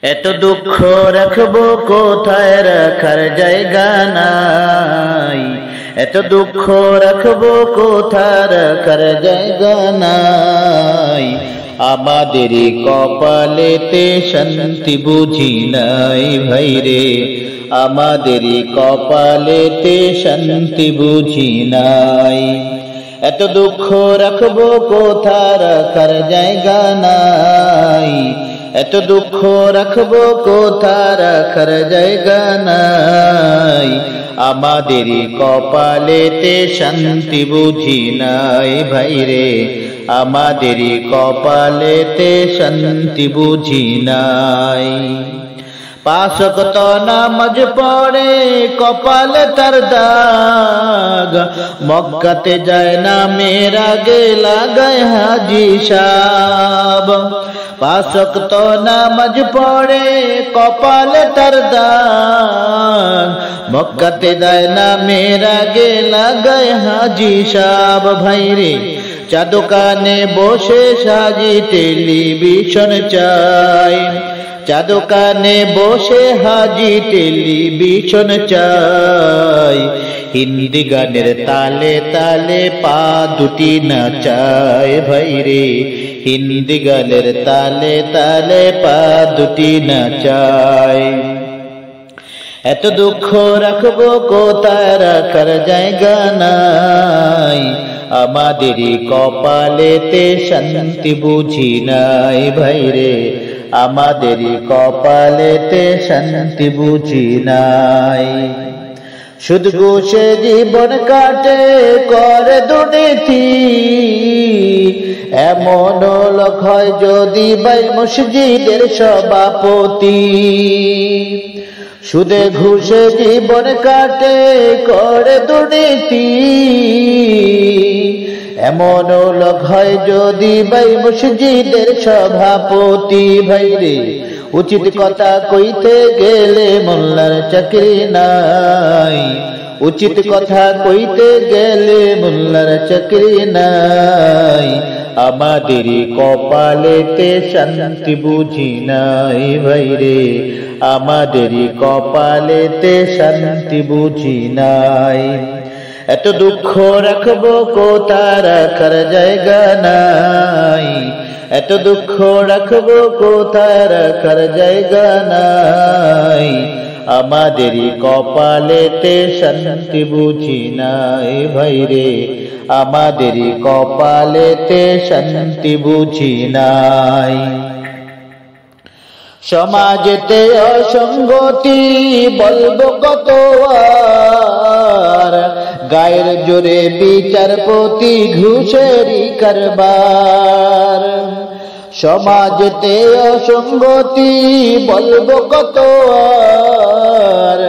এত দুঃখ রাখবো কোথায়, রাখার জায়গা নাই। এত দুঃখ রাখবো কোথায়, রাখার জায়গা নাই। আমাদেরই কপালেতে শান্তি বুঝি নাই ভাইরে, আমাদেরই কপালেতে শান্তি বুঝি নাই। এত দুঃখ রাখবো কোথায়, রাখার জায়গা নাই। এত দুঃখ রাখবো কোথায়, রাখার জায়গা নাই। আমাদেরই কপালেতে শান্তি বুঝি নাই ভাইরে, আমাদেরই কপালেতে শান্তি বুঝি নাই। পাঁচ ওয়াক্ত নামাজ পড়ে কপালে তার দাগ, মক্কাতে যায় না মেয়ের আগে লাগায় হাজি সাহেব। পাঁচ ওয়াক্ত নামাজ পড়ে কপালে তার দাগ, মক্কাতে যায় না মেয়ের আগে লাগায় হাজি সাহেব। ভাইরে চা দোকানে বসে সাজি টেলিভিশন চাই, চা দোকানে বসে হাজি টেলিভিশন চাই। হিন্দি গানের তালে তালে পা দুটি নাচায় ভাইরে, হিন্দি গানের তালে তালে পা দুটি নাচায়। এত দুঃখ রাখবো কোথায়, রাখার জায়গা নাই। আমাদেরই কপালেতে শান্তি বুঝি নাই ভাইরে, আমাদেরই কপালেতে শান্তি বুঝি নাই। সুদ ঘুষে জীবন কাটে করে দুর্নীতি, এমন লোক হয় যদি ভাই মসজিদের সভাপতি। সুদে ঘুষে জীবন কাটে করে দুর্নীতি, এমন লোক হয় যদি ভাই মসজিদের সভাপতি। ভাইরে উচিত কথা কইতে গেলে মোল্লার চাকরি নাই, উচিত কথা কইতে গেলে মোল্লার চাকরি নাই। আমাদেরই কপালেতে শান্তি বুঝি নাই ভাইরে, আমাদেরই কপালেতে শান্তি বুঝি নাই। এত দুঃখ রাখবো কোথায়, রাখার জায়গা নাই। এত দুঃখ রাখবো কোথায়, রাখার জায়গা নাই। আমাদেরই কপালেতে শান্তি বুঝি নাই ভাইরে, আমাদেরই কপালেতে শান্তি বুঝি নাই। সমাজেতে অসঙ্গতি বলবো কত আর, গায়ের জোরে বিচারপতি ঘুষেরই কারবার। সমাজেতে অসঙ্গতি বলবো কত আর,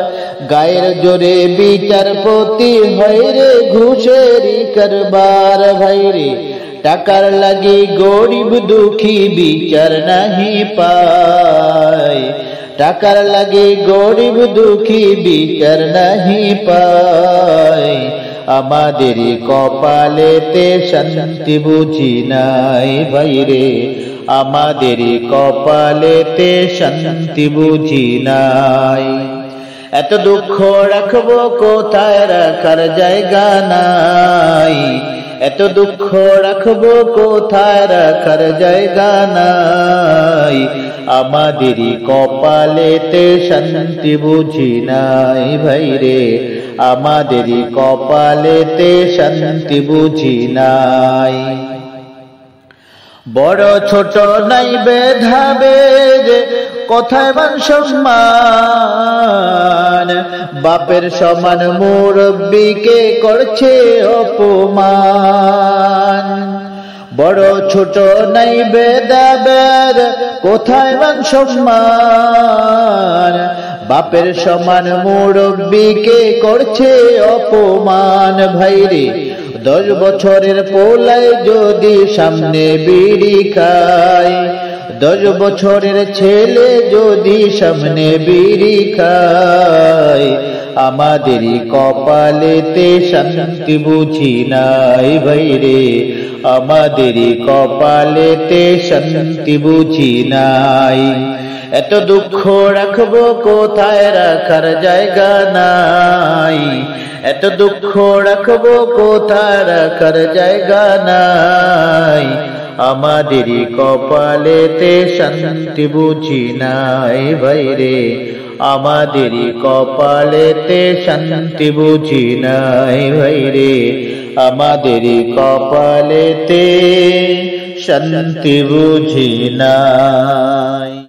গায়ের জোরে বিচারপতি হয় রে ঘুষেরই কারবার। ভাইরে টাকার লাগি গরিব দুঃখী বিচার নাহি পায়, টাকার লাগি গরিব দুঃখী বিচার নাহি পায়। আমাদেরই কপালেতে শান্তি বুঝি নাই ভাইরে, আমাদেরই কপালেতে শান্তি বুঝি নাই। এত দুঃখ রাখবো কোথায়, রাখার জায়গা নাই। এত দুঃখ রাখবো কোথায়, রাখার জায়গা নাই। আমাদেরই কপালেতে শান্তি বুঝি নাই ভাইরে, আমাদেরই কপালেতে শান্তি বুঝি নাই। বড় ছোট নাই ভেদাভেদ, কোথায় মান সম্মান। বাপের সমান মুরব্বিকে করছে অপমান। বড় ছোট নাই ভেদাভেদ, কোথায় মান সম্মান। বাপের সমান মুরব্বিকে করছে অপমান। ভাইরে 10 বছরের পোলায় যদি সামনে বিড়ি খায়, 10 বছরের ছেলে যদি সামনে বিড়ি খায়। আমাদেরই কপালেতে শান্তি বুঝি নাই ভাইরে, আমাদেরই কপালেতে শান্তি বুঝি নাই। এত দুঃখ রাখবো কোথায়, রাখার জায়গা নাই। এত দুঃখ রাখবো কোথায়, রাখার জায়গা নাই। আমাদেরই কপালেতে শান্তি বুঝি নাই ভাইরে, আমাদেরই কপালেতে শান্তি বুঝি নাই ভাইরে, আমাদেরই কপালেতে শান্তি বুঝি নাই।